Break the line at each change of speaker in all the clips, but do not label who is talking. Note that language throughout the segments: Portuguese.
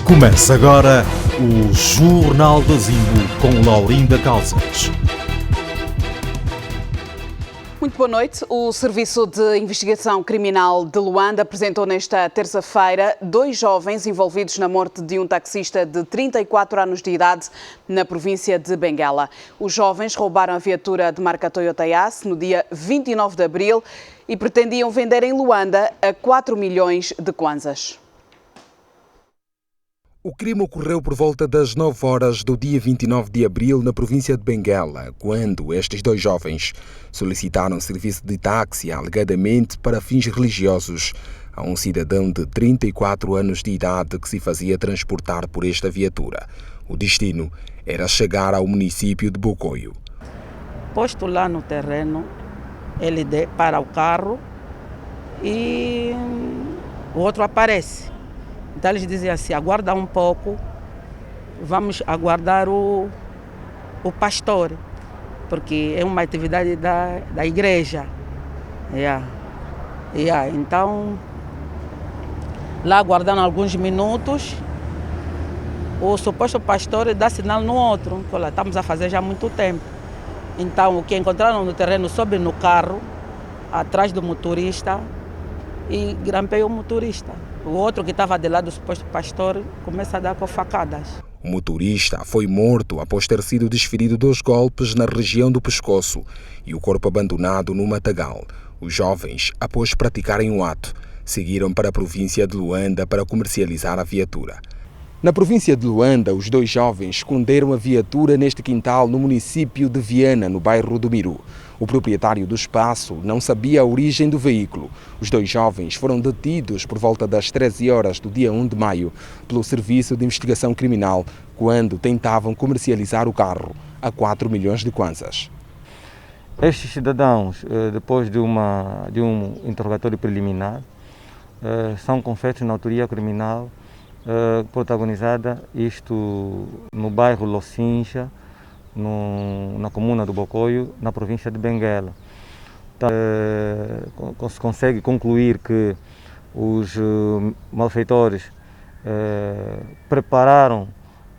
Começa agora o Jornal da Zimbo com Laurinda Calças.
Muito boa noite. O Serviço de Investigação Criminal de Luanda apresentou nesta terça-feira 2 jovens envolvidos na morte de um taxista de 34 anos de idade na província de Benguela. Os jovens roubaram a viatura de marca Toyota Yaris no dia 29 de abril e pretendiam vender em Luanda a 4 milhões de kwanzas.
O crime ocorreu por volta das 9 horas do dia 29 de abril na província de Benguela, quando estes 2 jovens solicitaram serviço de táxi, alegadamente para fins religiosos, a um cidadão de 34 anos de idade que se fazia transportar por esta viatura. O destino era chegar ao município de Bocoio.
Posto lá no terreno, ele para o carro e o outro aparece. Então eles diziam assim, aguarda um pouco, vamos aguardar o pastor, porque é uma atividade da igreja. Então, lá aguardando alguns minutos, o suposto pastor dá sinal no outro, que estamos a fazer já há muito tempo. Então, o que encontraram no terreno sobe no carro, atrás do motorista, e grampeia o motorista. O outro que estava de lado do suposto pastor começa a dar com facadas.
O motorista foi morto após ter sido desferido 2 golpes na região do pescoço e o corpo abandonado no matagal. Os jovens, após praticarem o ato, seguiram para a província de Luanda para comercializar a viatura. Na província de Luanda, os 2 jovens esconderam a viatura neste quintal no município de Viana, no bairro do Miru. O proprietário do espaço não sabia a origem do veículo. Os 2 jovens foram detidos por volta das 13 horas do dia 1 de maio pelo Serviço de Investigação Criminal, quando tentavam comercializar o carro a 4 milhões de kwanzas.
Estes cidadãos, depois de um interrogatório preliminar, são confessos na autoria criminal protagonizada, isto no bairro Locincha, na comuna do Bocoio, na província de Benguela. Então, se consegue concluir que os malfeitores prepararam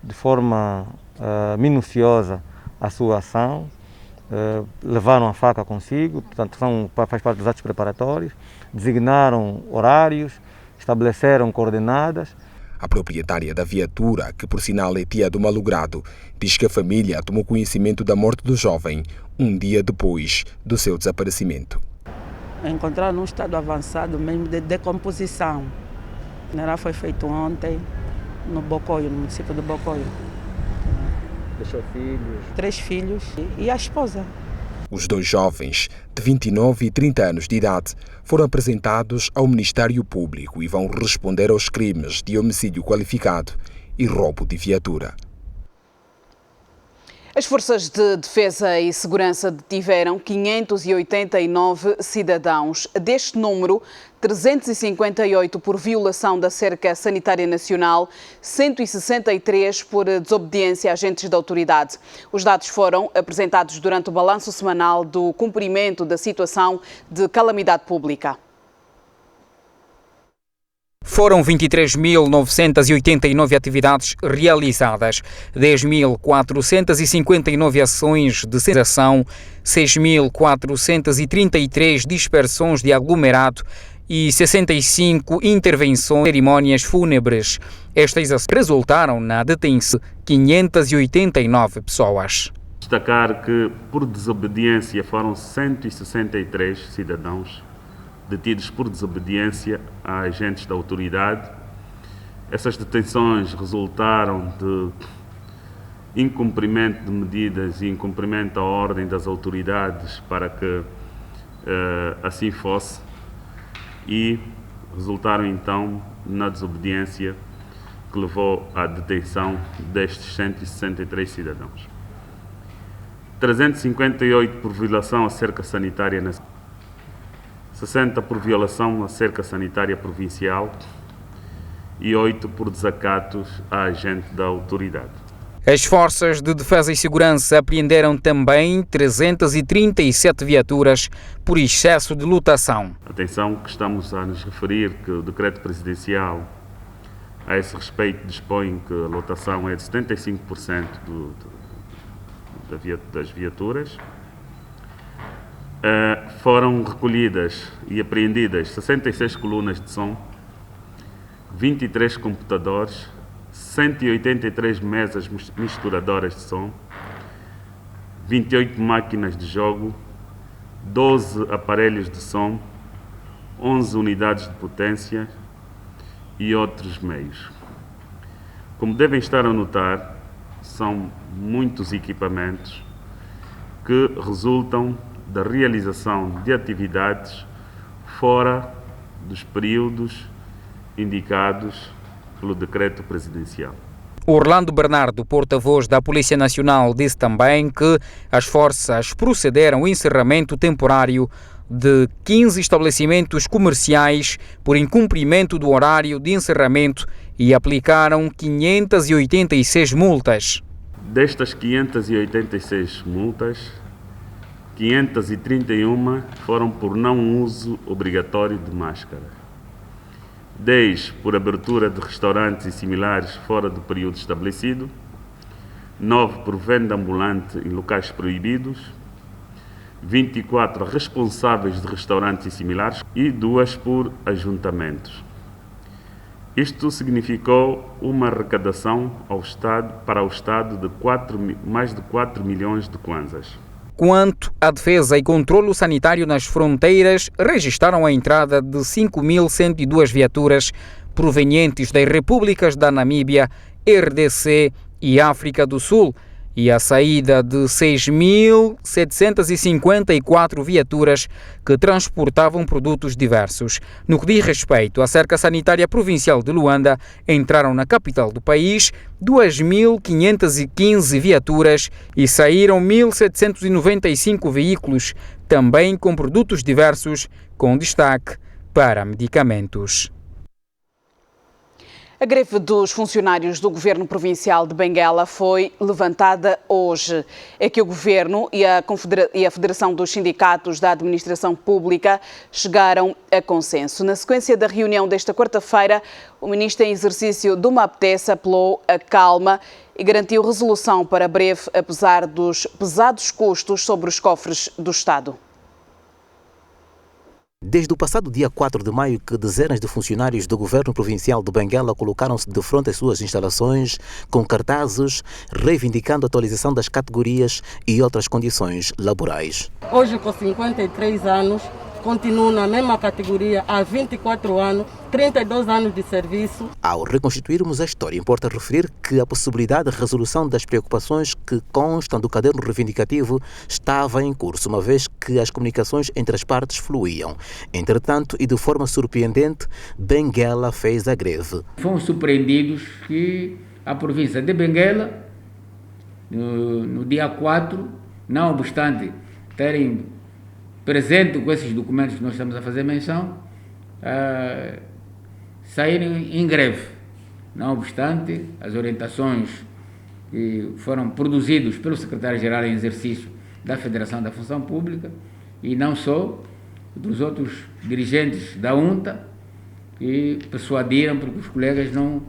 de forma minuciosa a sua ação, levaram a faca consigo, portanto faz parte dos atos preparatórios, designaram horários, estabeleceram coordenadas.
A proprietária da viatura, que por sinal é tia do malogrado, diz que a família tomou conhecimento da morte do jovem um dia depois do seu desaparecimento.
Encontraram num estado avançado mesmo de decomposição. O funeral foi feito ontem no Bocoio, no município do Bocoio.
Deixou filhos?
3 filhos e a esposa.
Os 2 jovens, de 29 e 30 anos de idade, foram apresentados ao Ministério Público e vão responder aos crimes de homicídio qualificado e roubo de viatura.
As Forças de Defesa e Segurança detiveram 589 cidadãos. Deste número, 358 por violação da cerca sanitária nacional, 163 por desobediência a agentes da autoridade. Os dados foram apresentados durante o balanço semanal do cumprimento da situação de calamidade pública.
Foram 23.989 atividades realizadas, 10.459 ações de sensação, 6.433 dispersões de aglomerado e 65 intervenções e cerimónias fúnebres. Estas ações resultaram na detenção de 589 pessoas.
Destacar que, por desobediência, foram 163 cidadãos detidos por desobediência a agentes da autoridade. Essas detenções resultaram de incumprimento de medidas e incumprimento da ordem das autoridades para que assim fosse, e resultaram então na desobediência que levou à detenção destes 163 cidadãos. 358 por violação à cerca sanitária nacional, 60 por violação à cerca sanitária provincial e 8 por desacatos a agente da autoridade.
As Forças de Defesa e Segurança apreenderam também 337 viaturas por excesso de lotação.
Atenção que estamos a nos referir que o Decreto Presidencial a esse respeito, dispõe que a lotação é de 75% das viaturas. Foram recolhidas e apreendidas 66 colunas de som, 23 computadores, 183 mesas misturadoras de som, 28 máquinas de jogo, 12 aparelhos de som, 11 unidades de potência e outros meios. Como devem estar a notar, são muitos equipamentos que resultam da realização de atividades fora dos períodos indicados pelo decreto presidencial.
Orlando Bernardo, porta-voz da Polícia Nacional, disse também que as forças procederam ao encerramento temporário de 15 estabelecimentos comerciais por incumprimento do horário de encerramento e aplicaram 586 multas.
Destas 586 multas, 531 foram por não uso obrigatório de máscara. 10 por abertura de restaurantes e similares fora do período estabelecido, 9 por venda ambulante em locais proibidos, 24 responsáveis de restaurantes e similares e 2 por ajuntamentos. Isto significou uma arrecadação para o Estado de mais de 4 milhões de kwanzas.
Quanto à defesa e controlo sanitário nas fronteiras, registraram a entrada de 5.102 viaturas provenientes das repúblicas da Namíbia, RDC e África do Sul e a saída de 6.754 viaturas que transportavam produtos diversos. No que diz respeito à cerca sanitária provincial de Luanda, entraram na capital do país 2.515 viaturas e saíram 1.795 veículos, também com produtos diversos, com destaque para medicamentos.
A greve dos funcionários do Governo Provincial de Benguela foi levantada hoje. É que o Governo e a Federação dos Sindicatos da Administração Pública chegaram a consenso. Na sequência da reunião desta quarta-feira, o Ministro em exercício do MAPTES apelou a calma e garantiu resolução para breve, apesar dos pesados custos sobre os cofres do Estado.
Desde o passado dia 4 de maio que dezenas de funcionários do Governo Provincial de Benguela colocaram-se de frente às suas instalações com cartazes reivindicando a atualização das categorias e outras condições laborais.
Hoje, com 53 anos, continuo na mesma categoria há 24 anos, 32 anos de serviço.
Ao reconstituirmos a história, importa referir que a possibilidade de resolução das preocupações que constam do caderno reivindicativo estava em curso, uma vez que as comunicações entre as partes fluíam. Entretanto, e de forma surpreendente, Benguela fez a greve.
Fomos surpreendidos que a província de Benguela, no dia 4, não obstante terem presente com esses documentos que nós estamos a fazer menção, saírem em greve. Não obstante, as orientações que foram produzidas pelo secretário-geral em exercício da Federação da Função Pública e não só, dos outros dirigentes da UNTA, que persuadiram para que os colegas não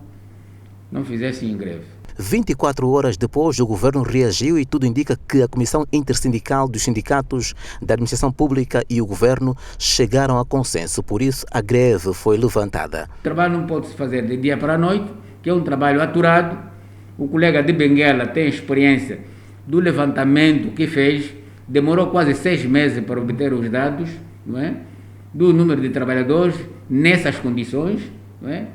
fizessem greve.
24 horas depois, o Governo reagiu e tudo indica que a Comissão Intersindical dos Sindicatos da Administração Pública e o Governo chegaram a consenso. Por isso, a greve foi levantada.
O trabalho não pode se fazer de dia para a noite, que é um trabalho aturado. O colega de Benguela tem experiência do levantamento que fez. Demorou quase 6 meses para obter os dados, não é? Do número de trabalhadores nessas condições, não é?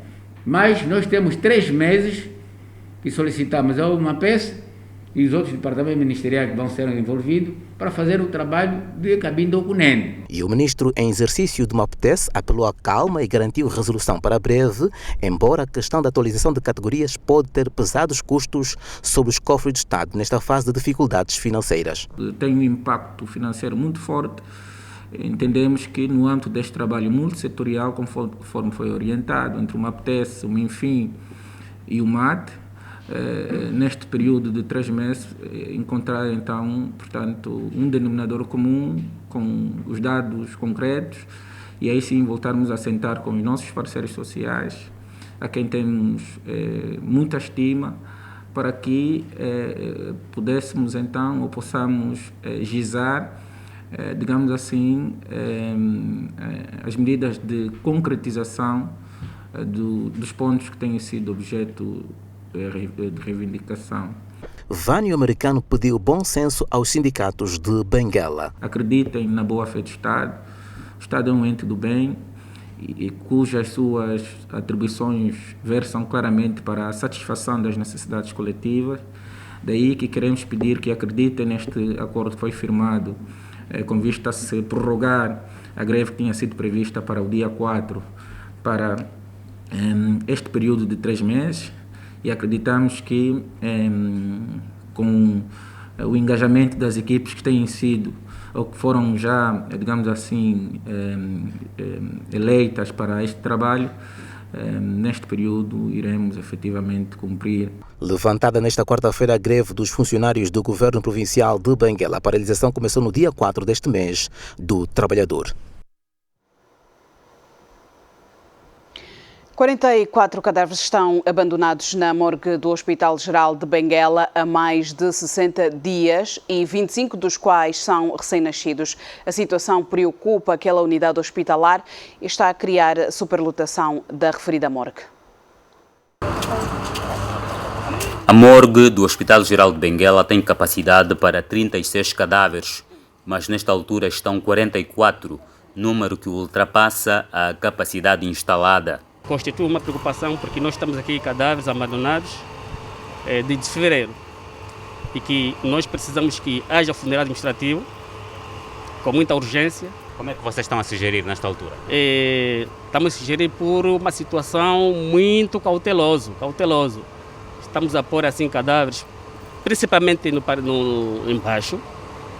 Mas nós temos 3 meses que solicitamos ao MAPTES e os outros departamentos ministeriais que vão ser envolvidos para fazer o trabalho de cabine do CUNEN.
E o ministro em exercício do MAPTES apelou à calma e garantiu resolução para breve, embora a questão da atualização de categorias pode ter pesados custos sobre os cofres do Estado nesta fase de dificuldades financeiras.
Tem um impacto financeiro muito forte. Entendemos que no âmbito deste trabalho multissetorial, conforme foi orientado entre o MAPTES, o MINFIN e o MAT, neste período de 3 meses, encontrar então, portanto, um denominador comum com os dados concretos e aí sim voltarmos a sentar com os nossos parceiros sociais a quem temos muita estima, para que pudéssemos então, ou possamos gizar, digamos assim, as medidas de concretização dos pontos que têm sido objeto de reivindicação.
Vânio Americano pediu bom senso aos sindicatos de Benguela.
Acreditem na boa-fé do Estado. O Estado é um ente do bem e cujas suas atribuições versam claramente para a satisfação das necessidades coletivas. Daí que queremos pedir que acreditem neste acordo que foi firmado com vista a se prorrogar a greve que tinha sido prevista para o dia 4 para este período de 3 meses. E acreditamos que com o engajamento das equipes que têm sido ou que foram já, digamos assim, eleitas para este trabalho, neste período iremos efetivamente cumprir.
Levantada nesta quarta-feira a greve dos funcionários do Governo Provincial de Benguela. A paralisação começou no dia 4 deste mês do trabalhador.
44 cadáveres estão abandonados na morgue do Hospital Geral de Benguela há mais de 60 dias e 25 dos quais são recém-nascidos. A situação preocupa aquela unidade hospitalar e está a criar superlotação da referida morgue.
A morgue do Hospital Geral de Benguela tem capacidade para 36 cadáveres, mas nesta altura estão 44, número que ultrapassa a capacidade instalada.
Constitui uma preocupação porque nós estamos aqui cadáveres abandonados desde fevereiro e que nós precisamos que haja funeral administrativo com muita urgência.
Como é que vocês estão a se gerir nesta altura?
Estamos a se gerir por uma situação muito cauteloso. Estamos a pôr assim cadáveres, principalmente no embaixo,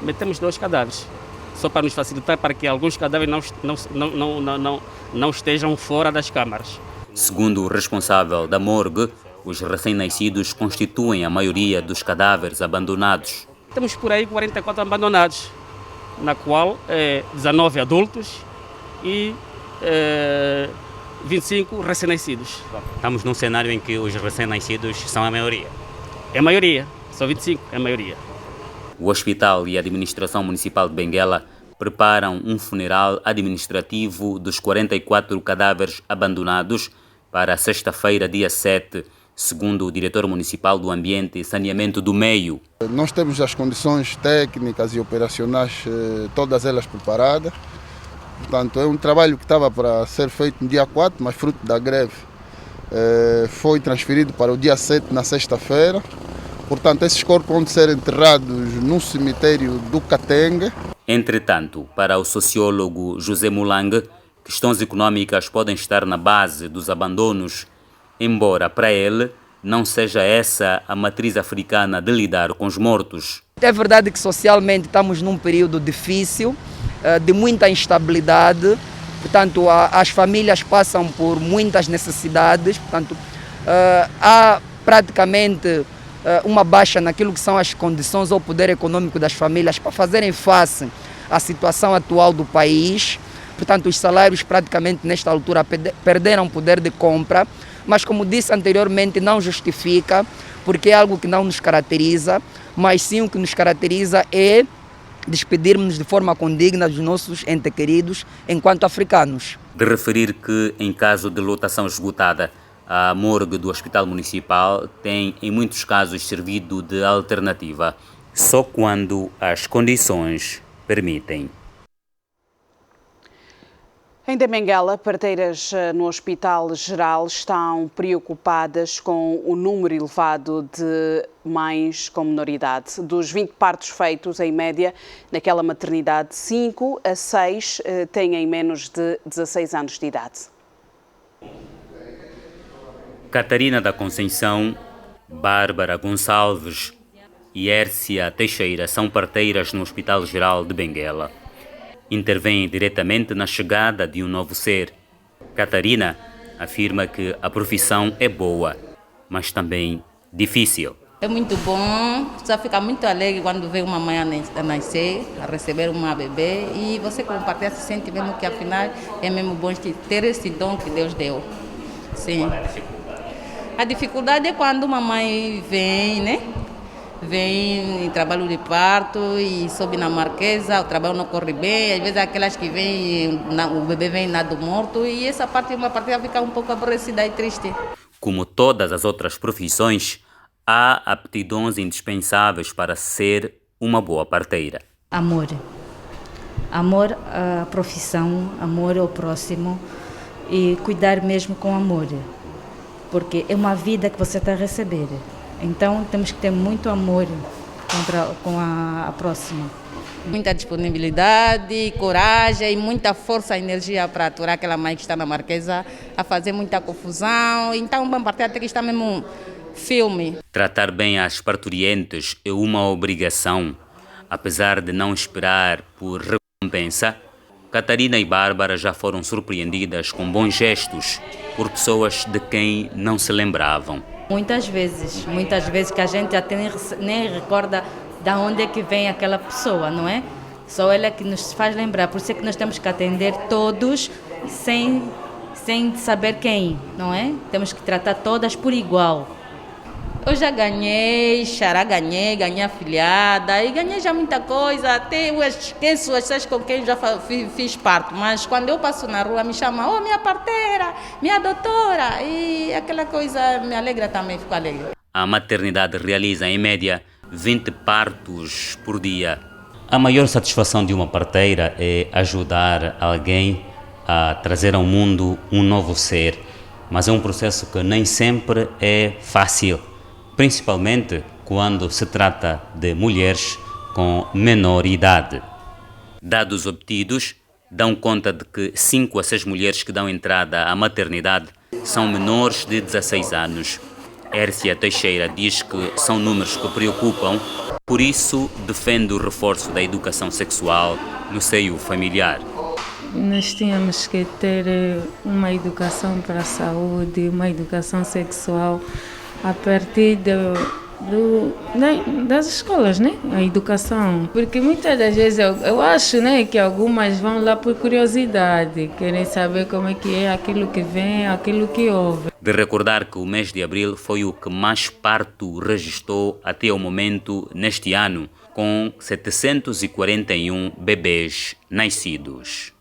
metemos 2 cadáveres, só para nos facilitar para que alguns cadáveres não estejam fora das câmaras.
Segundo o responsável da morgue, os recém-nascidos constituem a maioria dos cadáveres abandonados.
Temos por aí 44 abandonados, na qual 19 adultos e 25 recém-nascidos.
Estamos num cenário em que os recém-nascidos são a maioria.
É a maioria, são 25, é a maioria.
O hospital e a administração municipal de Benguela preparam um funeral administrativo dos 44 cadáveres abandonados para sexta-feira, dia 7, segundo o diretor municipal do Ambiente e Saneamento do Meio.
Nós temos as condições técnicas e operacionais, todas elas preparadas. Portanto, é um trabalho que estava para ser feito no dia 4, mas fruto da greve foi transferido para o dia 7, na sexta-feira. Portanto, esses corpos vão ser enterrados no cemitério do Catengue.
Entretanto, para o sociólogo José Mulang, questões econômicas podem estar na base dos abandonos, embora para ele não seja essa a matriz africana de lidar com os mortos.
É verdade que socialmente estamos num período difícil, de muita instabilidade, portanto as famílias passam por muitas necessidades, portanto há praticamente uma baixa naquilo que são as condições ou poder econômico das famílias para fazerem face à situação atual do país. Portanto, os salários praticamente nesta altura perderam poder de compra, mas como disse anteriormente, não justifica, porque é algo que não nos caracteriza, mas sim o que nos caracteriza é despedirmos de forma condigna dos nossos entes queridos enquanto africanos.
De referir que, em caso de lotação esgotada, a morgue do Hospital Municipal tem, em muitos casos, servido de alternativa, só quando as condições permitem.
Em Benguela, parteiras no Hospital Geral estão preocupadas com o número elevado de mães com menoridade. Dos 20 partos feitos, em média, naquela maternidade, 5 a 6 têm menos de 16 anos de idade.
Catarina da Conceição, Bárbara Gonçalves e Hércia Teixeira são parteiras no Hospital Geral de Benguela. Intervêm diretamente na chegada de um novo ser. Catarina afirma que a profissão é boa, mas também difícil.
É muito bom, você fica muito alegre quando vê uma mãe a nascer, a receber uma bebê, e você como parteira se sente mesmo que afinal é mesmo bom ter esse dom que Deus deu. Sim. A dificuldade é quando mamãe vem, né? Vem em trabalho de parto e sobe na marquesa, o trabalho não corre bem, às vezes aquelas que vêm, o bebê vem nado morto e essa parte é uma parte que fica um pouco aborrecida e triste.
Como todas as outras profissões, há aptidões indispensáveis para ser uma boa parteira.
Amor. Amor à profissão, amor ao próximo e cuidar mesmo com amor. Porque é uma vida que você está a receber. Então temos que ter muito amor com a próxima.
Muita disponibilidade, coragem e muita força e energia para aturar aquela mãe que está na marquesa a fazer muita confusão. Então, uma parte até que está mesmo filme.
Tratar bem as parturientes é uma obrigação. Apesar de não esperar por recompensa, Catarina e Bárbara já foram surpreendidas com bons gestos por pessoas de quem não se lembravam.
Muitas vezes que a gente até nem recorda de onde é que vem aquela pessoa, não é? Só ela que nos faz lembrar, por isso é que nós temos que atender todos sem saber quem, não é? Temos que tratar todas por igual.
Eu já ganhei xará, ganhei afilhada e ganhei já muita coisa, até eu esqueço as pessoas com quem já fiz parto, mas quando eu passo na rua me chamam, minha parteira, minha doutora, e aquela coisa me alegra também, fico alegre.
A maternidade realiza em média 20 partos por dia. A maior satisfação de uma parteira é ajudar alguém a trazer ao mundo um novo ser, mas é um processo que nem sempre é fácil, principalmente quando se trata de mulheres com menor idade. Dados obtidos dão conta de que 5 a 6 mulheres que dão entrada à maternidade são menores de 16 anos. Hércia Teixeira diz que são números que preocupam, por isso defende o reforço da educação sexual no seio familiar.
Nós tínhamos que ter uma educação para a saúde, uma educação sexual a partir das escolas, né? A educação. Porque muitas das vezes eu acho, né, que algumas vão lá por curiosidade, querem saber como é que é aquilo que vem, aquilo que houve.
De recordar que o mês de abril foi o que mais parto registrou até o momento neste ano, com 741 bebês nascidos.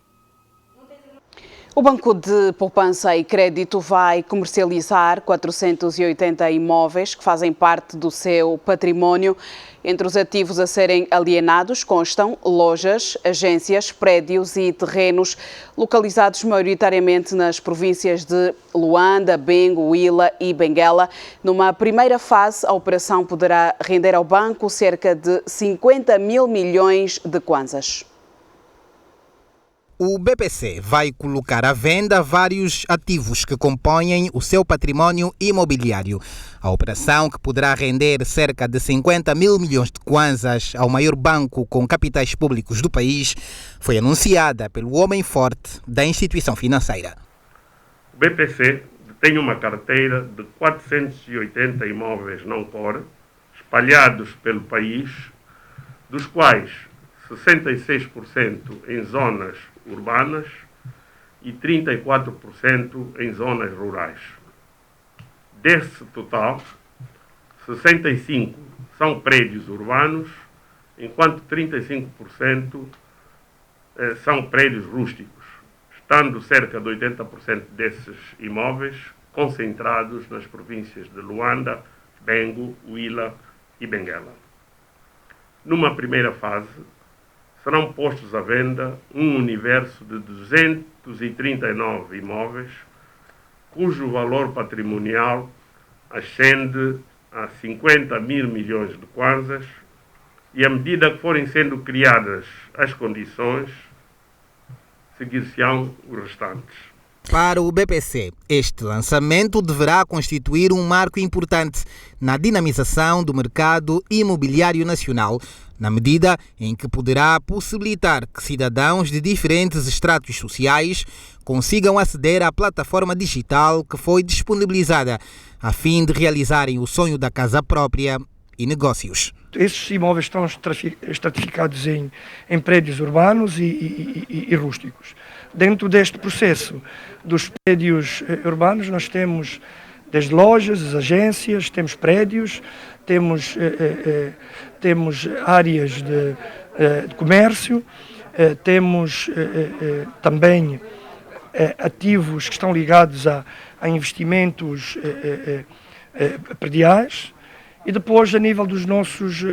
O Banco de Poupança e Crédito vai comercializar 480 imóveis que fazem parte do seu património. Entre os ativos a serem alienados constam lojas, agências, prédios e terrenos localizados maioritariamente nas províncias de Luanda, Bengo, Huila e Benguela. Numa primeira fase, a operação poderá render ao banco cerca de 50 mil milhões de kwanzas.
O BPC vai colocar à venda vários ativos que compõem o seu património imobiliário. A operação, que poderá render cerca de 50 mil milhões de kwanzas ao maior banco com capitais públicos do país, foi anunciada pelo homem forte da instituição financeira.
O BPC detém uma carteira de 480 imóveis não-core espalhados pelo país, dos quais 66% em zonas urbanas e 34% em zonas rurais. Desse total, 65% são prédios urbanos, enquanto 35% são prédios rústicos, estando cerca de 80% desses imóveis concentrados nas províncias de Luanda, Bengo, Huila e Benguela. Numa primeira fase, serão postos à venda um universo de 239 imóveis, cujo valor patrimonial ascende a 50 mil milhões de kwanzas, e à medida que forem sendo criadas as condições, seguir-se-ão os restantes.
Para o BPC, este lançamento deverá constituir um marco importante na dinamização do mercado imobiliário nacional, na medida em que poderá possibilitar que cidadãos de diferentes estratos sociais consigam aceder à plataforma digital que foi disponibilizada a fim de realizarem o sonho da casa própria e negócios.
Esses imóveis estão estratificados em prédios urbanos e rústicos. Dentro deste processo dos prédios urbanos, nós temos desde lojas, agências, temos prédios, temos áreas de comércio, temos também ativos que estão ligados a investimentos prediais e depois a nível dos nossos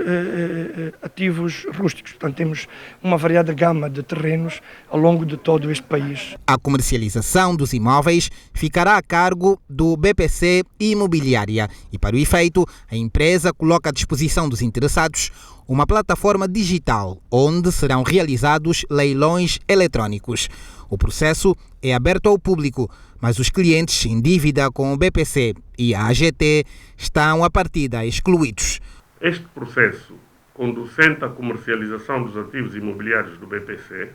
ativos rústicos. Portanto, temos uma variada gama de terrenos ao longo de todo este país.
A comercialização dos imóveis ficará a cargo do BPC Imobiliária e, para o efeito, a empresa coloca à disposição dos interessados uma plataforma digital onde serão realizados leilões eletrônicos. O processo é aberto ao público, mas os clientes em dívida com o BPC e a AGT estão à partida excluídos.
Este processo conducente à comercialização dos ativos imobiliários do BPC,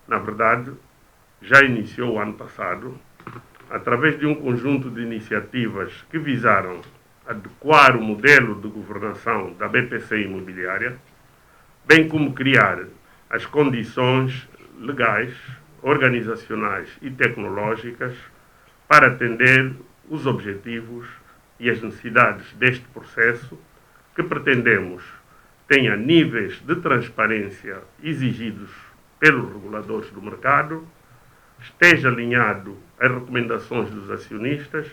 na verdade, já iniciou o ano passado, através de um conjunto de iniciativas que visaram adequar o modelo de governação da BPC Imobiliária, bem como criar as condições legais, organizacionais e tecnológicas para atender os objetivos e as necessidades deste processo, que pretendemos tenha níveis de transparência exigidos pelos reguladores do mercado, esteja alinhado às recomendações dos acionistas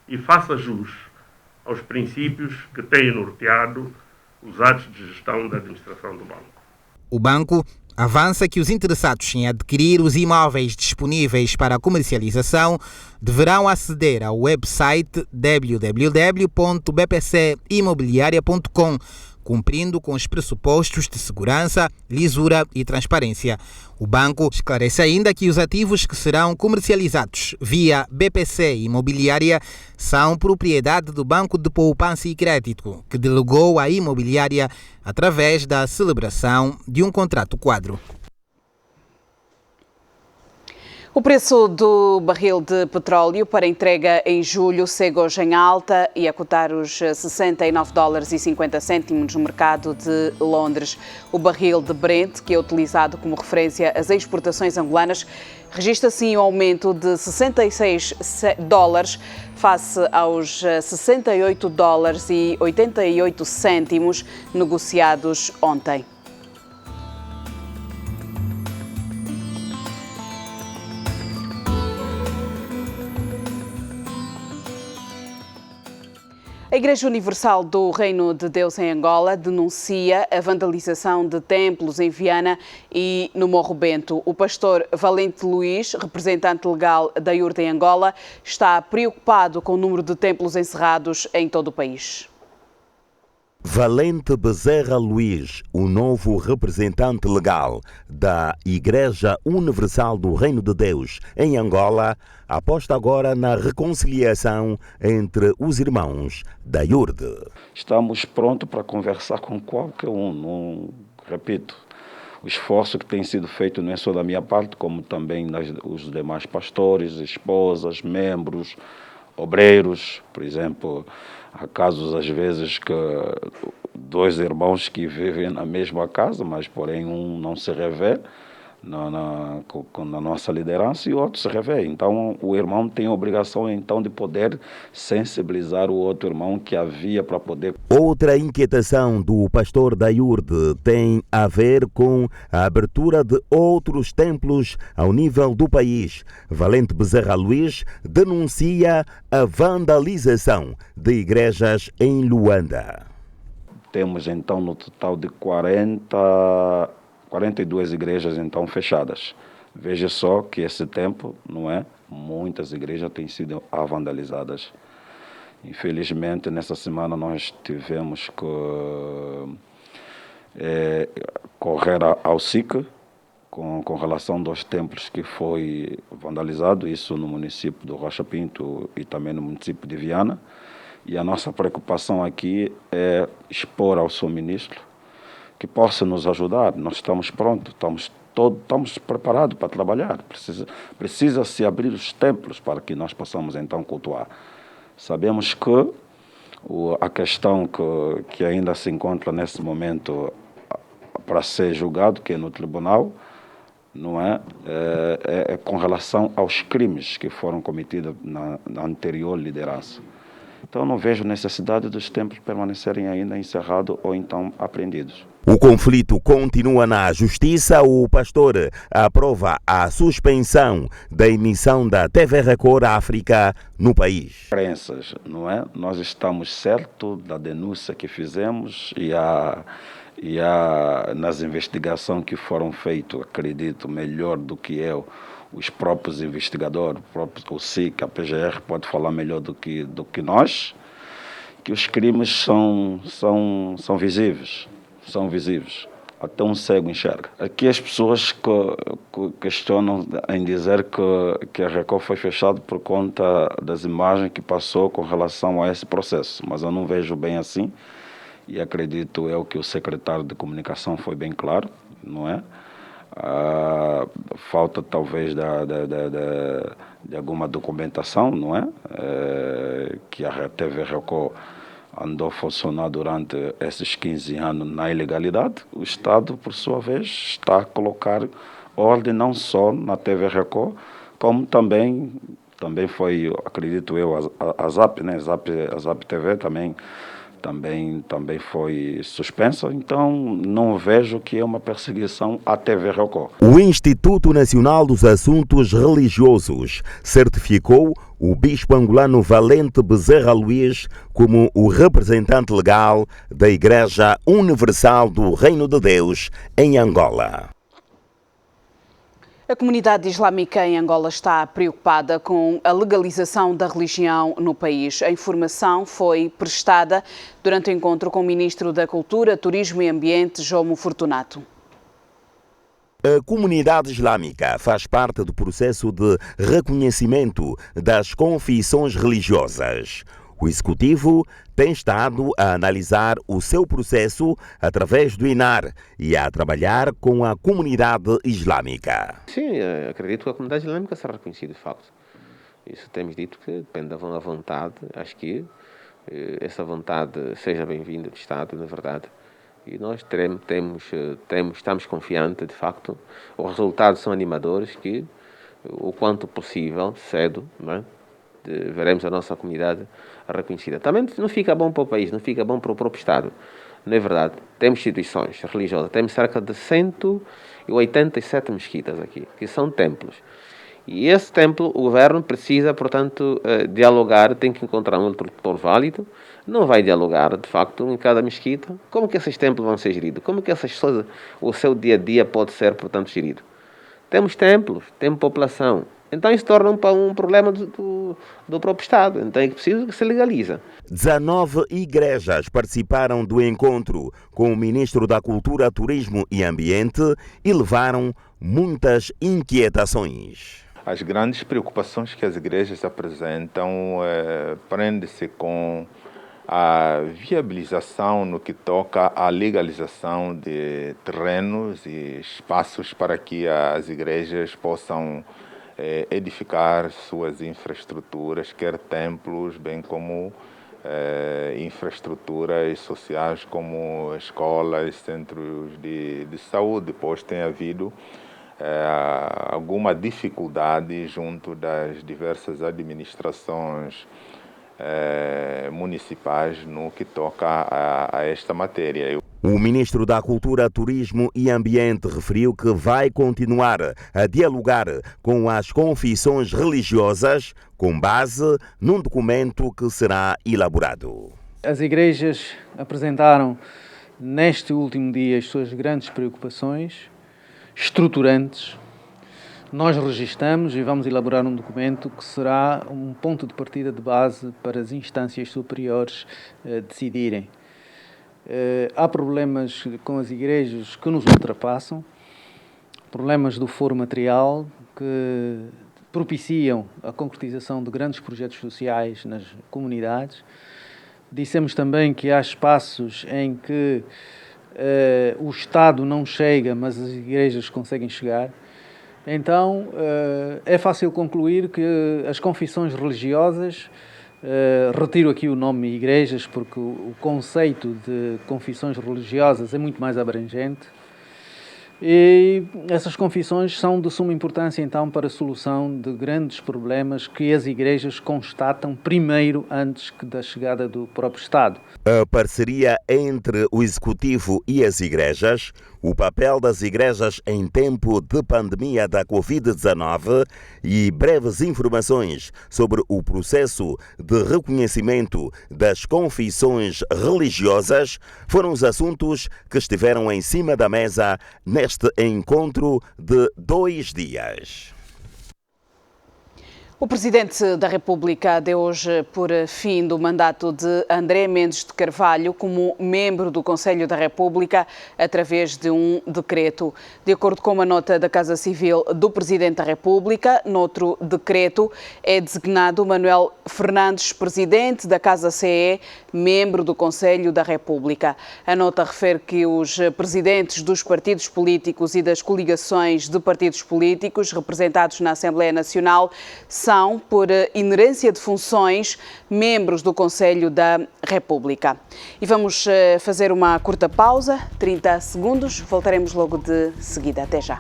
e faça jus aos princípios que têm norteado os atos de gestão da administração do banco.
O banco avança que os interessados em adquirir os imóveis disponíveis para a comercialização deverão aceder ao website www.bpcimobiliaria.com, cumprindo com os pressupostos de segurança, lisura e transparência. O banco esclarece ainda que os ativos que serão comercializados via BPC Imobiliária são propriedade do Banco de Poupança e Crédito, que delegou à imobiliária através da celebração de um contrato quadro.
O preço do barril de petróleo para entrega em julho segue hoje em alta e a cotar os $69,50 no mercado de Londres. O barril de Brent, que é utilizado como referência às exportações angolanas, registra assim um aumento de $66 face aos $68,88 negociados ontem. A Igreja Universal do Reino de Deus em Angola denuncia a vandalização de templos em Viana e no Morro Bento. O pastor Valente Luís, representante legal da IURD em Angola, está preocupado com o número de templos encerrados em todo o país.
Valente Bezerra Luís, o novo representante legal da Igreja Universal do Reino de Deus em Angola, aposta agora na reconciliação entre os irmãos da IURD.
Estamos prontos para conversar com qualquer um. Não, repito, o esforço que tem sido feito não é só da minha parte, como também os demais pastores, esposas, membros, obreiros, por exemplo. Há casos, às vezes, que dois irmãos que vivem na mesma casa, mas, porém, um não se revê na nossa liderança e o outro se revê. Então, o irmão tem a obrigação, então, de poder sensibilizar o outro irmão que havia para poder...
Outra inquietação do pastor da IURD tem a ver com a abertura de outros templos ao nível do país. Valente Bezerra Luís denuncia a vandalização de igrejas em Luanda.
Temos, então, no total de 42 igrejas, então, fechadas. Veja só que esse tempo, não é? Muitas igrejas têm sido vandalizadas. Infelizmente, nessa semana nós tivemos que correr ao SIC com relação aos templos que foi vandalizado, isso no município do Rocha Pinto e também no município de Viana. E a nossa preocupação aqui é expor ao seu ministro que possa nos ajudar. Nós estamos prontos, estamos preparados para trabalhar. Precisa-se abrir os templos para que nós possamos então cultuar. Sabemos que A questão que ainda se encontra nesse momento para ser julgado, que é no tribunal, não é? É com relação aos crimes que foram cometidos na anterior liderança. Então não vejo necessidade dos templos permanecerem ainda encerrados ou então apreendidos.
O conflito continua na Justiça. O pastor aprova a suspensão da emissão da TV Record África no país.
Crenças, não é? Nós estamos certos da denúncia que fizemos e nas investigações que foram feitas, acredito melhor do que eu, os próprios investigadores, o SIC, a PGR pode falar melhor do que nós, que os crimes são visíveis. São visíveis. Até um cego enxerga. Aqui as pessoas questionam em dizer que a Record foi fechada por conta das imagens que passou com relação a esse processo, mas eu não vejo bem assim e acredito eu que o secretário de comunicação foi bem claro, não é? Falta talvez de alguma documentação, não é? Que a TV Record andou funcionando durante esses 15 anos na ilegalidade. O Estado, por sua vez, está a colocar ordem não só na TV Record, como também foi, acredito eu, a ZAP, né? A ZAP TV também foi suspensa, então não vejo que é uma perseguição à TV Record.
O Instituto Nacional dos Assuntos Religiosos certificou o bispo angolano Valente Bezerra Luís como o representante legal da Igreja Universal do Reino de Deus em Angola.
A comunidade islâmica em Angola está preocupada com a legalização da religião no país. A informação foi prestada durante o encontro com o Ministro da Cultura, Turismo e Ambiente, Jomo Fortunato.
A comunidade islâmica faz parte do processo de reconhecimento das confissões religiosas. O Executivo tem estado a analisar o seu processo através do INAR e a trabalhar com a comunidade islâmica.
Sim, acredito que a comunidade islâmica será reconhecida de facto. Isso temos dito que depende da vontade. Acho que essa vontade seja bem-vinda do Estado, na verdade. E nós estamos confiantes, de facto. Os resultados são animadores, que o quanto possível, cedo, não é? Veremos a nossa comunidade reconhecida. Também não fica bom para o país, não fica bom para o próprio Estado. Não é verdade? Temos instituições religiosas, temos cerca de 187 mesquitas aqui, que são templos. E esse templo, o governo precisa, portanto, dialogar, tem que encontrar um interlocutor válido. Não vai dialogar, de facto, em cada mesquita. Como que esses templos vão ser geridos? Como que essas pessoas, o seu dia-a-dia pode ser, portanto, gerido? Temos templos, temos população. Então isso torna um problema do próprio Estado. Então é preciso que se legaliza.
19 igrejas participaram do encontro com o Ministro da Cultura, Turismo e Ambiente e levaram muitas inquietações.
As grandes preocupações que as igrejas apresentam prende-se com a viabilização no que toca à legalização de terrenos e espaços para que as igrejas possam edificar suas infraestruturas, quer templos, bem como infraestruturas sociais como escolas, centros de saúde, pois tem havido alguma dificuldade junto das diversas administrações municipais no que toca a esta matéria.
O Ministro da Cultura, Turismo e Ambiente referiu que vai continuar a dialogar com as confissões religiosas com base num documento que será elaborado.
As igrejas apresentaram neste último dia as suas grandes preocupações estruturantes. Nós registramos e vamos elaborar um documento que será um ponto de partida de base para as instâncias superiores decidirem. Há problemas com as igrejas que nos ultrapassam, problemas do foro material que propiciam a concretização de grandes projetos sociais nas comunidades. Dissemos também que há espaços em que o Estado não chega, mas as igrejas conseguem chegar. Então, é fácil concluir que as confissões religiosas Retiro aqui o nome igrejas porque o conceito de confissões religiosas é muito mais abrangente. E essas confissões são de suma importância, então, para a solução de grandes problemas que as igrejas constatam primeiro, antes da chegada do próprio Estado.
A parceria entre o Executivo e as igrejas, o papel das igrejas em tempo de pandemia da Covid-19 e breves informações sobre o processo de reconhecimento das confissões religiosas foram os assuntos que estiveram em cima da mesa neste encontro de 2 dias.
O Presidente da República deu hoje por fim do mandato de André Mendes de Carvalho como membro do Conselho da República através de um decreto. De acordo com uma nota da Casa Civil do Presidente da República, noutro decreto é designado Manuel Fernandes, Presidente da Casa CE, membro do Conselho da República. A nota refere que os presidentes dos partidos políticos e das coligações de partidos políticos representados na Assembleia Nacional são, por inerência de funções, membros do Conselho da República. E vamos fazer uma curta pausa, 30 segundos, voltaremos logo de seguida. Até já.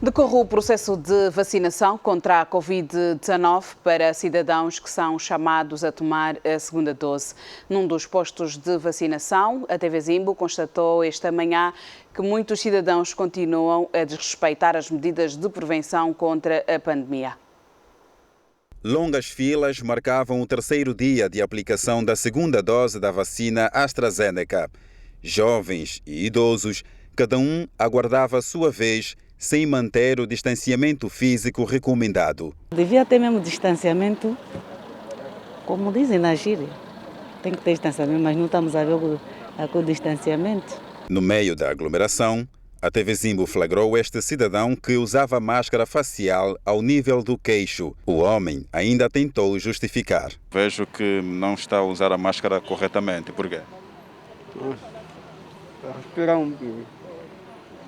Decorre o processo de vacinação contra a Covid-19 para cidadãos que são chamados a tomar a segunda dose. Num dos postos de vacinação, a TV Zimbo constatou esta manhã que muitos cidadãos continuam a desrespeitar as medidas de prevenção contra a pandemia.
Longas filas marcavam o 3º dia de aplicação da segunda dose da vacina AstraZeneca. Jovens e idosos, cada um aguardava a sua vez, sem manter o distanciamento físico recomendado.
Devia ter mesmo distanciamento, como dizem na gíria. Tem que ter distanciamento, mas não estamos a ver com o distanciamento.
No meio da aglomeração, a TV Zimbo flagrou este cidadão que usava máscara facial ao nível do queixo. O homem ainda tentou justificar.
Vejo que não está a usar a máscara corretamente. Por quê?
Para respirar um pouco.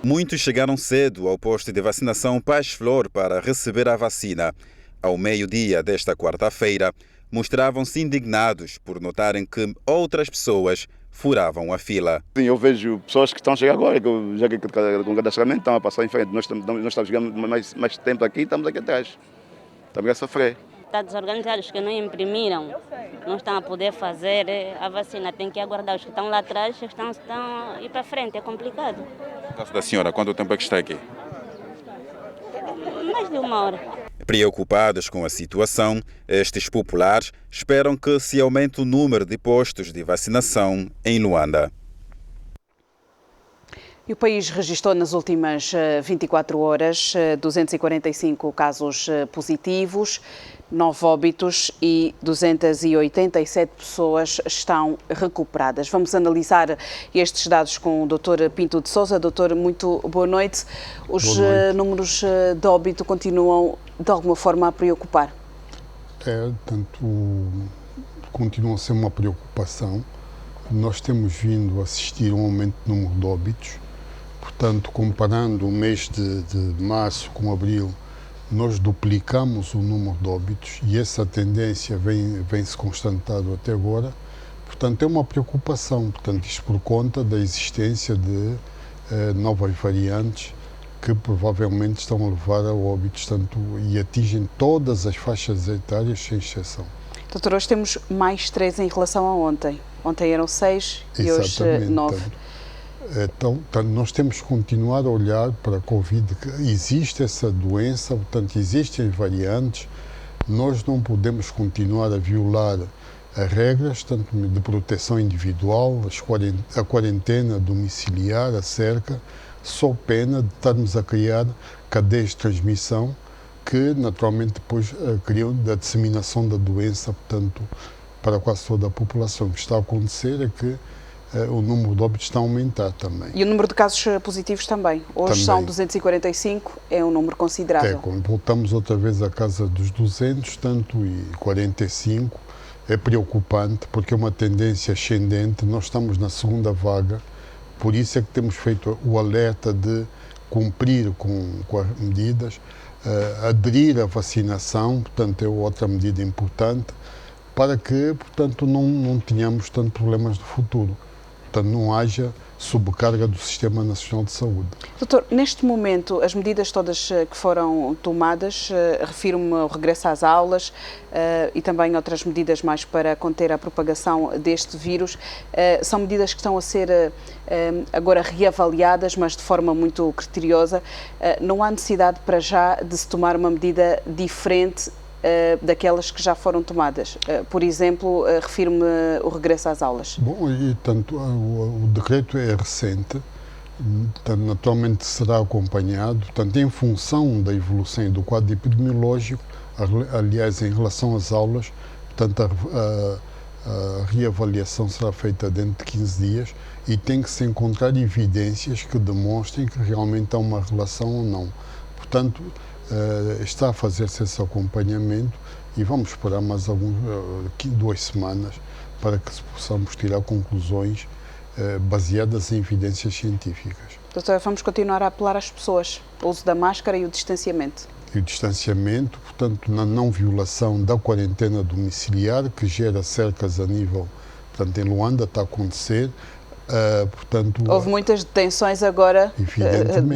Muitos chegaram cedo ao posto de vacinação Paz Flor para receber a vacina. Ao meio-dia desta quarta-feira, mostravam-se indignados por notarem que outras pessoas furavam a fila.
Sim, eu vejo pessoas que estão a chegar agora, já que com o cadastramento estão a passar em frente. Nós estamos chegando mais tempo aqui e estamos aqui atrás. Estamos a sofrer.
Está desorganizado, os que não imprimiram, não estão a poder fazer a vacina. Tem que aguardar os que estão lá atrás, os que estão a ir para frente, é complicado.
No caso da senhora, quanto tempo é que está aqui?
Mais de 1 hora.
Preocupados com a situação, estes populares esperam que se aumente o número de postos de vacinação em Luanda.
E o país registrou nas últimas 24 horas 245 casos positivos, 9 óbitos e 287 pessoas estão recuperadas. Vamos analisar estes dados com o Dr. Pinto de Sousa. Doutor, muito boa noite. Os números de óbito continuam de alguma forma a preocupar?
Continua a ser uma preocupação. Nós temos vindo a assistir a um aumento do número de óbitos. Portanto, comparando o mês de março com abril, nós duplicamos o número de óbitos e essa tendência vem-se constatando até agora. Portanto, é uma preocupação. Portanto, isto por conta da existência de novas variantes que provavelmente estão a levar a óbitos e atingem todas as faixas etárias, sem exceção.
Doutor, hoje temos mais 3 em relação a ontem. Ontem eram 6 e hoje 9.
Então, nós temos que continuar a olhar para a Covid, que existe essa doença, portanto, existem variantes, nós não podemos continuar a violar as regras, tanto de proteção individual, a quarentena domiciliar, a cerca, só pena de estarmos a criar cadeias de transmissão que, naturalmente, depois criam da disseminação da doença, portanto, para quase toda a população. O que está a acontecer é que o número de óbitos está a aumentar também.
E o número de casos positivos também. Hoje são 245, é um número considerável.
Quando voltamos outra vez à casa dos 200, tanto e 45, é preocupante porque é uma tendência ascendente. Nós estamos na segunda vaga, por isso é que temos feito o alerta de cumprir com as medidas, aderir à vacinação, portanto é outra medida importante, para que, portanto, não tenhamos tantos problemas no futuro, portanto não haja sobrecarga do Sistema Nacional de Saúde.
Doutor, neste momento, as medidas todas que foram tomadas, refiro-me ao regresso às aulas e também outras medidas mais para conter a propagação deste vírus, são medidas que estão a ser agora reavaliadas, mas de forma muito criteriosa. Não há necessidade para já de se tomar uma medida diferente daquelas que já foram tomadas. Por exemplo, refiro-me o regresso às aulas.
Bom, e tanto o decreto é recente, portanto, naturalmente será acompanhado, portanto, em função da evolução do quadro epidemiológico, aliás, em relação às aulas, portanto, a reavaliação será feita dentro de 15 dias e tem que se encontrar evidências que demonstrem que realmente há uma relação ou não. Portanto, está a fazer-se esse acompanhamento e vamos esperar mais 2 semanas para que possamos tirar conclusões baseadas em evidências científicas.
Doutora, vamos continuar a apelar às pessoas, o uso da máscara e o distanciamento.
E o distanciamento, portanto, na não violação da quarentena domiciliar, que gera cercas a nível, portanto, em Luanda está a acontecer. Portanto,
houve muitas detenções agora,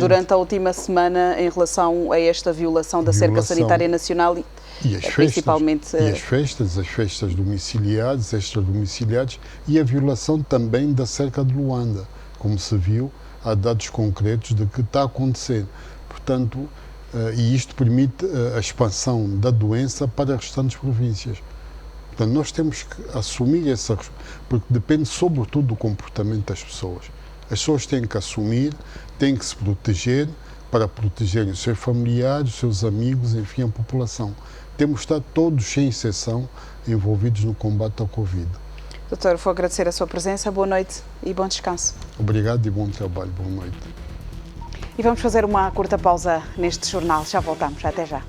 durante a última semana, em relação a esta violação da cerca sanitária nacional
e as
principalmente...
festas, as festas domiciliares, extradomiciliares e a violação também da cerca de Luanda. Como se viu, há dados concretos de que está a acontecer. Portanto, e isto permite a expansão da doença para as restantes províncias. Portanto, nós temos que assumir essa, porque depende sobretudo do comportamento das pessoas. As pessoas têm que assumir, têm que se proteger para protegerem os seus familiares, os seus amigos, enfim, a população. Temos que estar todos, sem exceção, envolvidos no combate ao Covid.
Doutor, vou agradecer a sua presença, boa noite e bom descanso.
Obrigado e bom trabalho, boa noite.
E vamos fazer uma curta pausa neste jornal, já voltamos, até já.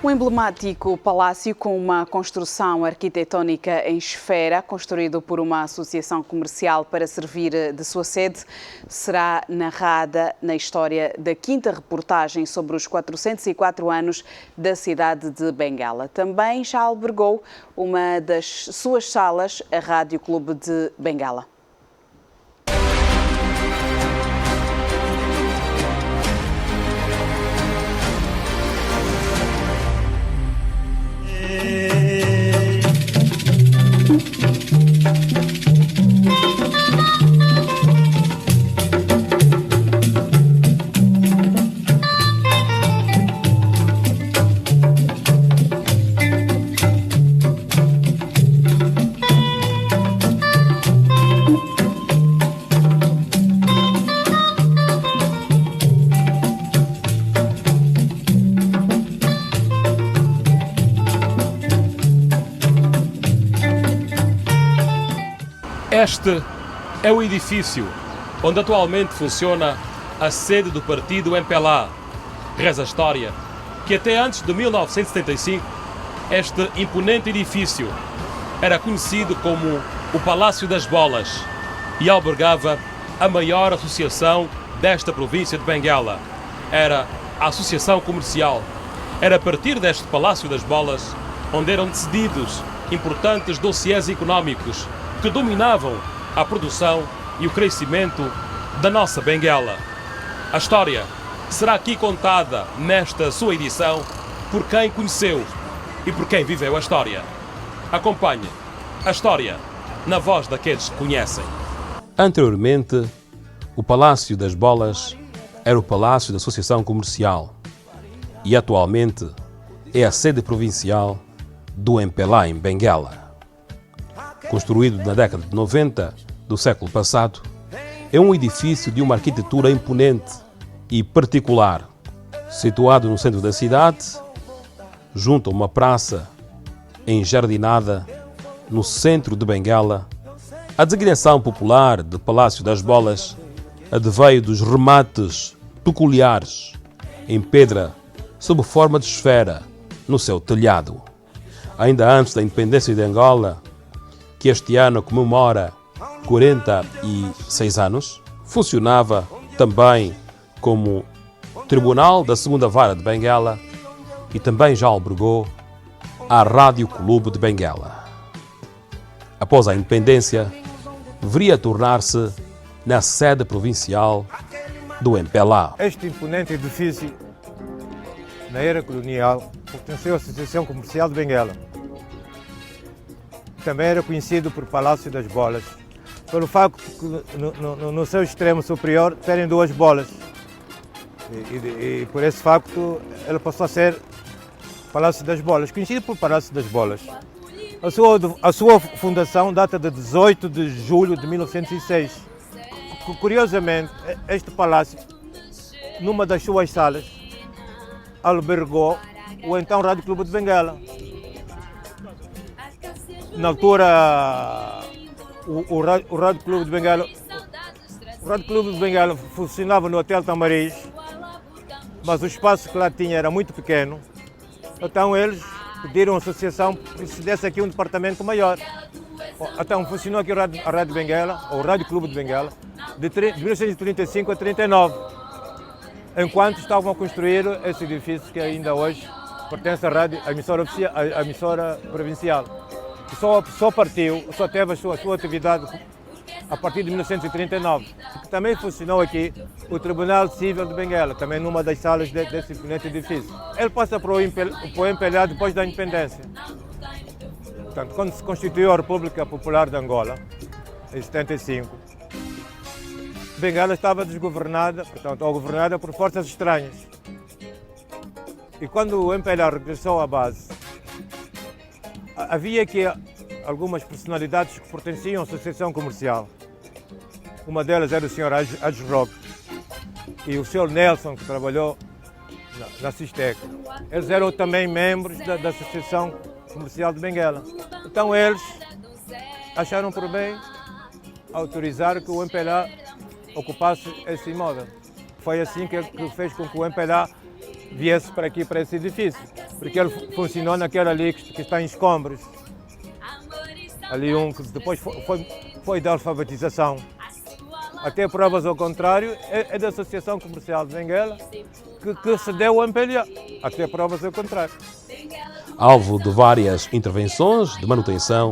Um emblemático palácio com uma construção arquitetónica em esfera, construído por uma associação comercial para servir de sua sede, será narrada na história da 5ª reportagem sobre os 404 anos da cidade de Benguela. Também já albergou uma das suas salas, a Rádio Clube de Benguela.
Este é o edifício onde atualmente funciona a sede do partido MPLA. Reza a história que até antes de 1975 este imponente edifício era conhecido como o Palácio das Bolas e albergava a maior associação desta província de Benguela. Era a Associação Comercial. Era a partir deste Palácio das Bolas onde eram decididos importantes dossiês económicos que dominavam a produção e o crescimento da nossa Benguela. A história será aqui contada nesta sua edição por quem conheceu e por quem viveu a história. Acompanhe a história na voz daqueles que conhecem. Anteriormente, o Palácio das Bolas era o Palácio da Associação Comercial e atualmente é a sede provincial do MPLA em Benguela. Construído na década de 90 do século passado, é um edifício de uma arquitetura imponente e particular, situado no centro da cidade, junto a uma praça enjardinada no centro de Benguela. A designação popular de Palácio das Bolas adveio dos remates peculiares em pedra sob forma de esfera no seu telhado. Ainda antes da independência de Angola, que este ano comemora 46 anos, funcionava também como Tribunal da Segunda Vara de Benguela e também já albergou a Rádio Clube de Benguela. Após a independência, viria a tornar-se na sede provincial do MPLA.
Este imponente edifício, na era colonial, pertenceu à Associação Comercial de Benguela. Também era conhecido por Palácio das Bolas, pelo facto que no seu extremo superior terem duas bolas. E por esse facto ele passou a ser Palácio das Bolas, conhecido por Palácio das Bolas. A sua fundação data de 18 de julho de 1906. Curiosamente, este palácio, numa das suas salas, albergou o então Rádio Clube de Benguela. Na altura, o Rádio Clube de Benguela funcionava no Hotel Tamariz, mas o espaço que lá tinha era muito pequeno. Então eles pediram à associação que se desse aqui um departamento maior. Então funcionou aqui a Rádio Benguela, ou o Rádio Clube de Benguela, de 1935 a 1939, enquanto estavam a construir esse edifício que ainda hoje pertence à emissora provincial. Que só teve a sua atividade a partir de 1939. Também funcionou aqui o Tribunal Civil de Benguela, também numa das salas desse imponente edifício. Ele passa para o MPLA depois da independência. Portanto, quando se constituiu a República Popular de Angola, em 75, Benguela estava desgovernada, portanto, ou governada por forças estranhas. E quando o MPLA regressou à base, havia aqui algumas personalidades que pertenciam à Associação Comercial. Uma delas era o Sr. Ajrob e o Sr. Nelson, que trabalhou na Sistec. Eles eram também membros da Associação Comercial de Benguela. Então eles acharam por bem autorizar que o MPLA ocupasse esse imóvel. Foi assim que fez com que o MPLA viesse para aqui, para esse edifício, porque ele funcionou naquele ali que está em escombros. Ali que depois foi da alfabetização. Até provas ao contrário, é da Associação Comercial de Benguela que cedeu ao MPLA. Até provas ao contrário.
Alvo de várias intervenções de manutenção,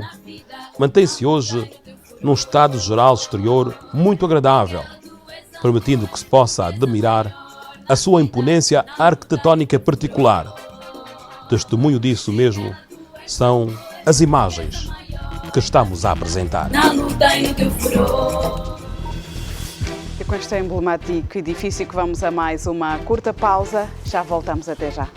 mantém-se hoje num estado geral exterior muito agradável, permitindo que se possa admirar a sua imponência arquitetónica particular. Testemunho disso mesmo são as imagens que estamos a apresentar.
E com este emblemático edifício que vamos a mais uma curta pausa, já voltamos até já.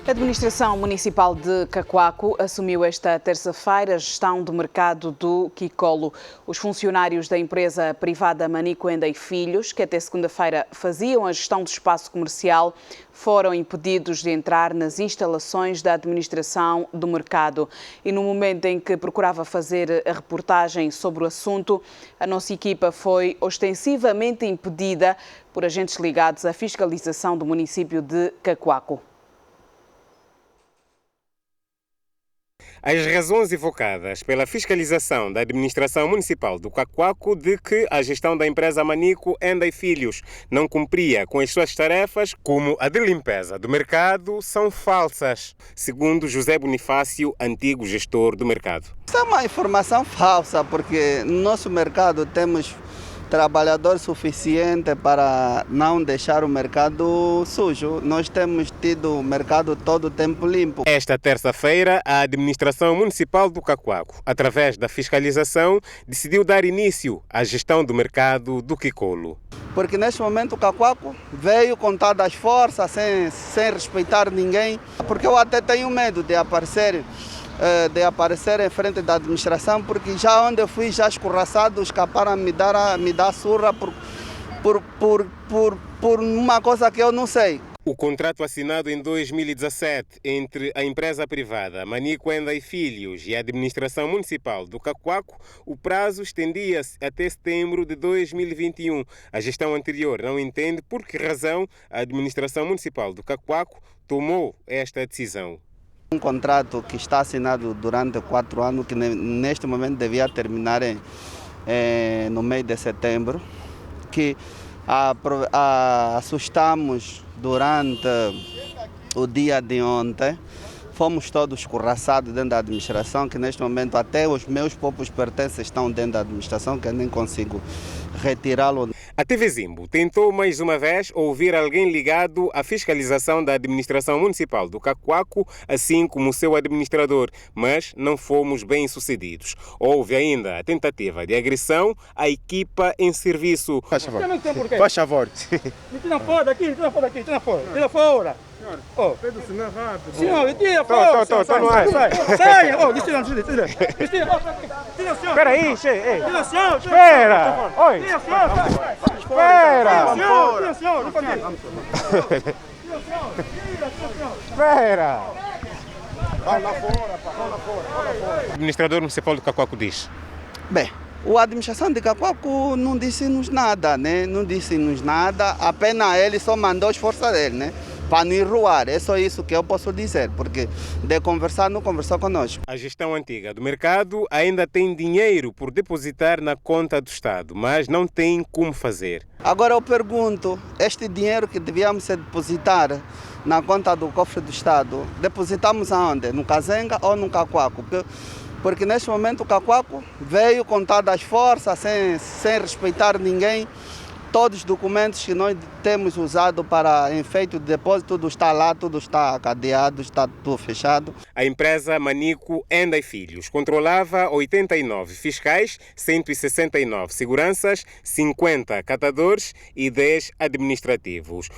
A Administração Municipal de Cacoaco assumiu esta terça-feira a gestão do mercado do Quicolo. Os funcionários da empresa privada Manico Enda e Filhos, que até segunda-feira faziam a gestão do espaço comercial, foram impedidos de entrar nas instalações da administração do mercado. E no momento em que procurava fazer a reportagem sobre o assunto, a nossa equipa foi ostensivamente impedida por agentes ligados à fiscalização do município de Cacoaco.
As razões evocadas pela fiscalização da administração municipal do Cacoaco de que a gestão da empresa Manico Enda e Filhos não cumpria com as suas tarefas, como a de limpeza do mercado, são falsas, segundo José Bonifácio, antigo gestor do mercado.
Isso é uma informação falsa, porque no nosso mercado temos trabalhador suficiente para não deixar o mercado sujo. Nós temos tido o mercado todo o tempo limpo.
Esta terça-feira, a administração municipal do Cacoaco, através da fiscalização, decidiu dar início à gestão do mercado do Quicolo.
Porque neste momento o Cacoaco veio com todas as forças, sem respeitar ninguém, porque eu até tenho medo de aparecer em frente da administração, porque já onde eu fui já escorraçado, escaparam a me dar surra por uma coisa que eu não sei.
O contrato assinado em 2017 entre a empresa privada Manico Enda e Filhos e a administração municipal do Cacoaco, o prazo estendia-se até setembro de 2021. A gestão anterior não entende por que razão a administração municipal do Cacoaco tomou esta decisão.
Um contrato que está assinado durante 4 anos, que neste momento devia terminar no mês de setembro, que assustamos durante o dia de ontem. Fomos todos escorraçados dentro da administração, que neste momento até os meus próprios pertences estão dentro da administração, que eu nem consigo retirá-lo.
A TV Zimbo tentou mais uma vez ouvir alguém ligado à fiscalização da administração municipal do Cacoaco, assim como o seu administrador, mas não fomos bem sucedidos. Houve ainda a tentativa de agressão à equipa em serviço.
Faz favor. Me tira fora daqui, tira fora. Oh, Pedro, senhor é rápido. Senhor, tira fora. Sai. Tira, senhor. Espera aí, chefe. Tira, senhor. Espera. Oi. Tira, senhor. Espera. Tira, senhor. Espera. Vai lá fora.
O administrador municipal do Cacoaco diz.
Bem, a administração de Cacoaco não disse-nos nada, né? Não disse-nos nada, apenas ele só mandou as forças dele, né? Para nos enrolar, é só isso que eu posso dizer, porque de conversar não conversou conosco.
A gestão antiga do mercado ainda tem dinheiro por depositar na conta do Estado, mas não tem como fazer.
Agora eu pergunto, este dinheiro que devíamos depositar na conta do cofre do Estado, depositamos aonde? No Kazenga ou no Cacoaco? Porque neste momento o Cacoaco veio com todas as forças, sem respeitar ninguém. Todos os documentos que nós temos usado para efeito de depósito, tudo está lá, tudo está cadeado, está tudo fechado.
A empresa Manico Enda e Filhos controlava 89 fiscais, 169 seguranças, 50 catadores e 10 administrativos.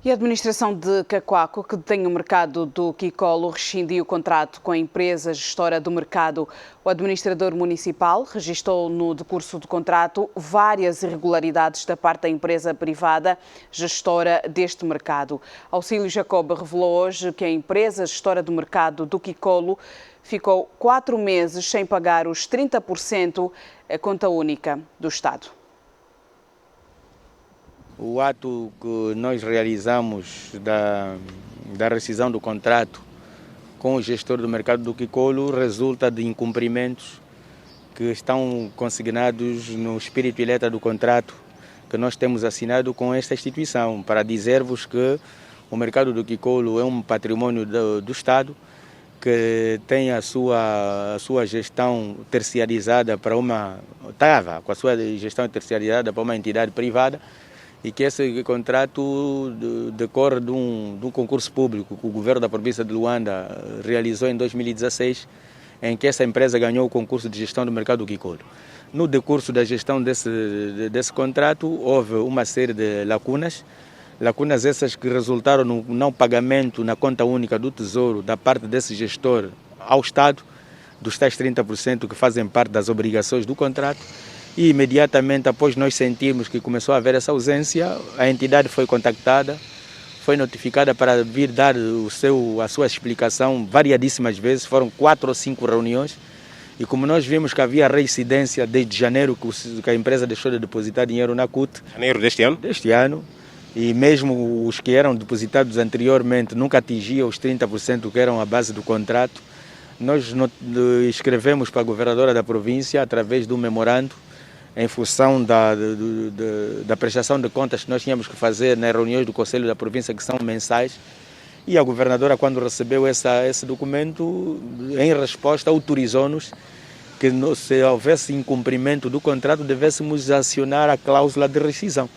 E a administração de Cacoaco, que detém o mercado do Quicolo, rescindiu o contrato com a empresa gestora do mercado. O administrador municipal registrou no decurso do contrato várias irregularidades da parte da empresa privada gestora deste mercado. Auxílio Jacob revelou hoje que a empresa gestora do mercado do Quicolo ficou 4 meses sem pagar os 30% a conta única do Estado.
O ato que nós realizamos da rescisão do contrato com o gestor do mercado do Quicolo resulta de incumprimentos que estão consignados no espírito e letra do contrato que nós temos assinado com esta instituição, para dizer-vos que o mercado do Quicolo é um patrimônio do Estado, que tem a sua gestão terciarizada para estava com a sua gestão terciarizada para uma entidade privada, e que esse contrato decorre de um concurso público que o governo da província de Luanda realizou em 2016, em que essa empresa ganhou o concurso de gestão do mercado do Quicolo. No decurso da gestão desse contrato, houve uma série de lacunas essas que resultaram no não pagamento na conta única do Tesouro da parte desse gestor ao Estado, dos tais 30% que fazem parte das obrigações do contrato. E imediatamente após nós sentirmos que começou a haver essa ausência, a entidade foi contactada, foi notificada para vir dar a sua explicação variadíssimas vezes, foram 4 ou 5 reuniões, e como nós vimos que havia reincidência desde janeiro que a empresa deixou de depositar dinheiro na CUT.
Janeiro deste ano?
Deste ano, e mesmo os que eram depositados anteriormente nunca atingiam os 30% que eram a base do contrato. Nós escrevemos para a governadora da província através do memorando, em função da prestação de contas que nós tínhamos que fazer nas reuniões do Conselho da Província, que são mensais, e a governadora, quando recebeu esse documento, em resposta, autorizou-nos que se houvesse incumprimento do contrato, devêssemos acionar a cláusula de rescisão.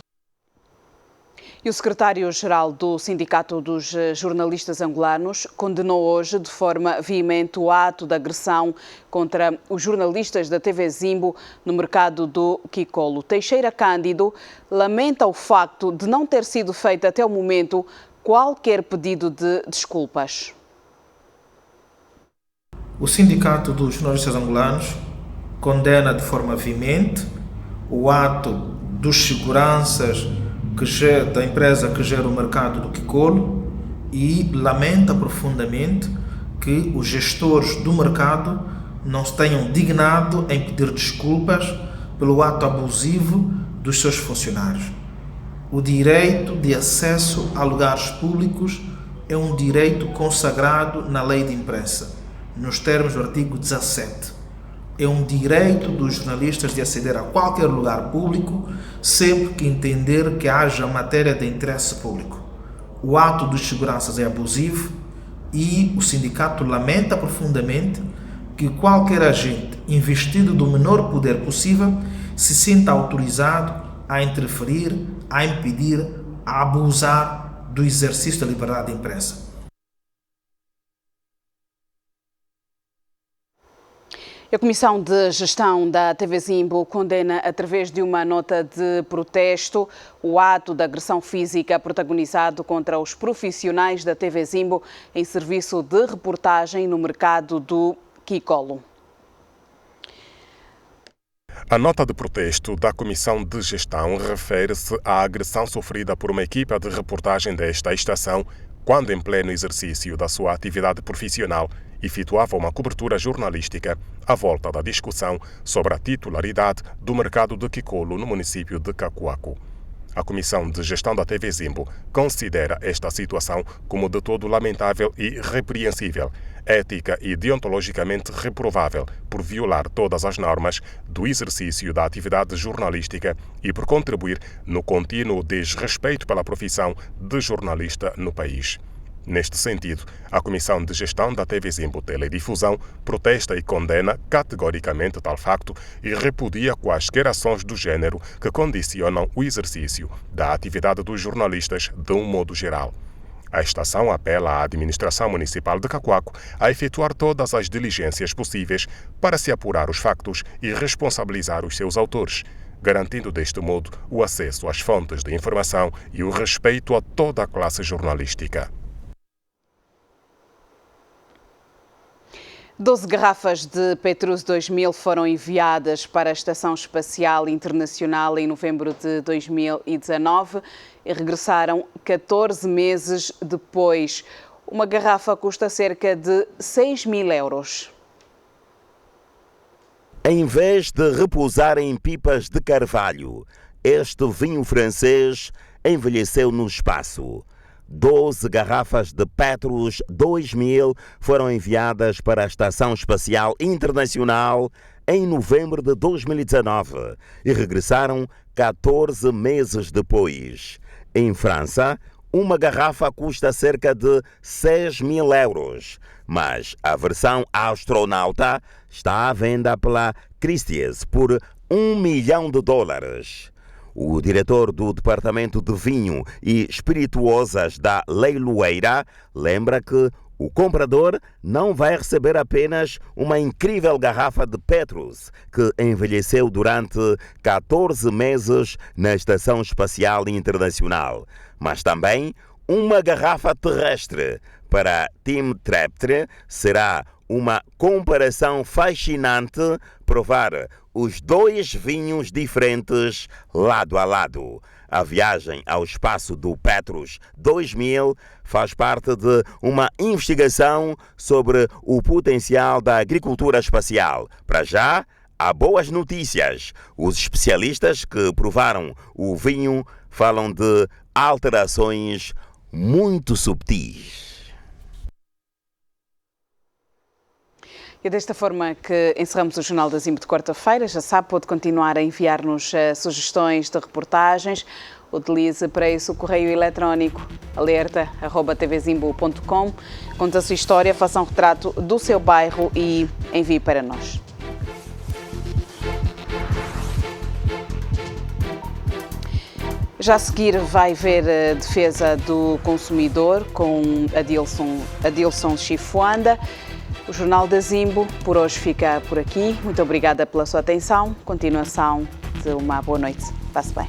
E o secretário-geral do Sindicato dos Jornalistas Angolanos condenou hoje de forma veemente o ato de agressão contra os jornalistas da TV Zimbo no mercado do Kikolo. Teixeira Cândido lamenta o facto de não ter sido feito até o momento qualquer pedido de desculpas.
O Sindicato dos Jornalistas Angolanos condena de forma veemente o ato dos seguranças da empresa que gera o mercado do Kikolo e lamenta profundamente que os gestores do mercado não se tenham dignado em pedir desculpas pelo ato abusivo dos seus funcionários. O direito de acesso a lugares públicos é um direito consagrado na lei de imprensa, nos termos do artigo 17. É um direito dos jornalistas de aceder a qualquer lugar público sempre que entender que haja matéria de interesse público. O ato dos seguranças é abusivo e o sindicato lamenta profundamente que qualquer agente investido do menor poder possível se sinta autorizado a interferir, a impedir, a abusar do exercício da liberdade de imprensa.
A Comissão de Gestão da TV Zimbo condena, através de uma nota de protesto, o ato de agressão física protagonizado contra os profissionais da TV Zimbo em serviço de reportagem no mercado do Kikolo.
A nota de protesto da Comissão de Gestão refere-se à agressão sofrida por uma equipa de reportagem desta estação quando, em pleno exercício da sua atividade profissional, efetuava uma cobertura jornalística à volta da discussão sobre a titularidade do mercado de Kikolo no município de Kakuaku. A Comissão de Gestão da TV Zimbo considera esta situação como de todo lamentável e repreensível, ética e deontologicamente reprovável por violar todas as normas do exercício da atividade jornalística e por contribuir no contínuo desrespeito pela profissão de jornalista no país. Neste sentido, a Comissão de Gestão da TV Zimbo Teledifusão protesta e condena categoricamente tal facto e repudia quaisquer ações do género que condicionam o exercício da atividade dos jornalistas de um modo geral. A estação apela à administração municipal de Kakuaku a efetuar todas as diligências possíveis para se apurar os factos e responsabilizar os seus autores, garantindo deste modo o acesso às fontes de informação e o respeito a toda a classe jornalística.
12 garrafas de Petrus 2000 foram enviadas para a Estação Espacial Internacional em novembro de 2019 e regressaram 14 meses depois. Uma garrafa custa cerca de 6.000 euros.
Em vez de repousar em pipas de carvalho, este vinho francês envelheceu no espaço. 12 garrafas de Petrus 2000 foram enviadas para a Estação Espacial Internacional em novembro de 2019 e regressaram 14 meses depois. Em França, uma garrafa custa cerca de 6.000 euros, mas a versão astronauta está à venda pela Christie's por $1 milhão. O diretor do Departamento de Vinho e Espirituosas da Leiloeira lembra que o comprador não vai receber apenas uma incrível garrafa de Petrus, que envelheceu durante 14 meses na Estação Espacial Internacional, mas também uma garrafa terrestre. Para Tim Treptre será uma comparação fascinante provar os dois vinhos diferentes lado a lado. A viagem ao espaço do Petrus 2000 faz parte de uma investigação sobre o potencial da agricultura espacial. Para já, há boas notícias. Os especialistas que provaram o vinho falam de alterações muito subtis.
E é desta forma que encerramos o Jornal da Zimbo de quarta-feira. Já sabe, pode continuar a enviar-nos sugestões de reportagens. Utilize para isso o correio eletrónico alerta@tvzimbo.com. Conte a sua história, faça um retrato do seu bairro e envie para nós. Já a seguir vai ver a defesa do consumidor com Adilson Chifuanda. O Jornal da Zimbo por hoje fica por aqui. Muito obrigada pela sua atenção. Continuação de uma boa noite. Passe bem.